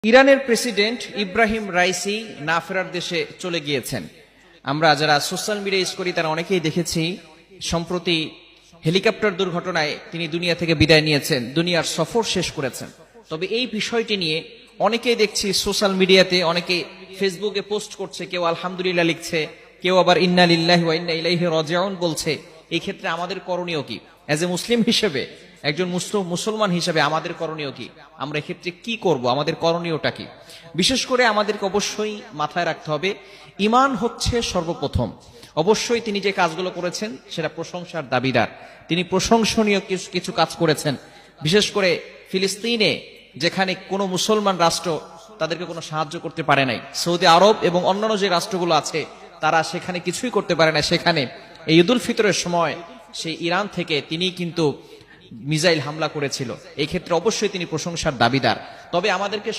ইরানের president Ebrahim Raisi না ফেরার দেশে চলে গিয়েছেন। আমরা যারা সোশ্যাল মিডিয়া ইউজ করি তারা অনেকেই দেখেছি সম্প্রতি হেলিকপ্টার দুর্ঘটনায় তিনি দুনিয়া থেকে বিদায় নিয়েছেন, দুনিয়ার সফর শেষ করেছেন। তবে এই বিষয়টি নিয়ে অনেকেই দেখছি সোশ্যাল মিডিয়াতে, অনেকে ফেসবুকে পোস্ট করছে, কেউ আলহামদুলিল্লাহ লিখছে, কেউ আবার ইন্না লিল্লাহি ওয়া ইন্না ইলাইহি রাজিউন বলছে। এই ক্ষেত্রে আমাদের করণীয় কি? এজ এ মুসলিম হিসেবে, একজন মুসলমান হিসেবে আমাদের করণীয় কি? আমরা এক্ষেত্রে কি করব? আমাদের করণীয়টা কি? বিশেষ করে আমাদেরকে অবশ্যই মাথায় রাখতে হবে, ঈমান হচ্ছে সর্বপ্রথম। অবশ্যই তিনি যে কাজগুলো করেছেন সেটা প্রশংসার দাবিদার। তিনি প্রশংসনীয় কিছু কাজ করেছেন। বিশেষ করে ফিলিস্তিনে, যেখানে কোনো মুসলমান রাষ্ট্র তাদেরকে কোনো সাহায্য করতে পারে নাই, সৌদি আরব এবং অন্যান্য যে রাষ্ট্রগুলো আছে তারা সেখানে কিছুই করতে পারে না, সেখানে এই ঈদুল ফিতরের সময় সেই ইরান থেকে তিনি কিন্তু মিসাইল হামলা করেছিল। এই ক্ষেত্রে অবশ্যই তিনি প্রশংসার দাবিদার। তবে আমাদেরকে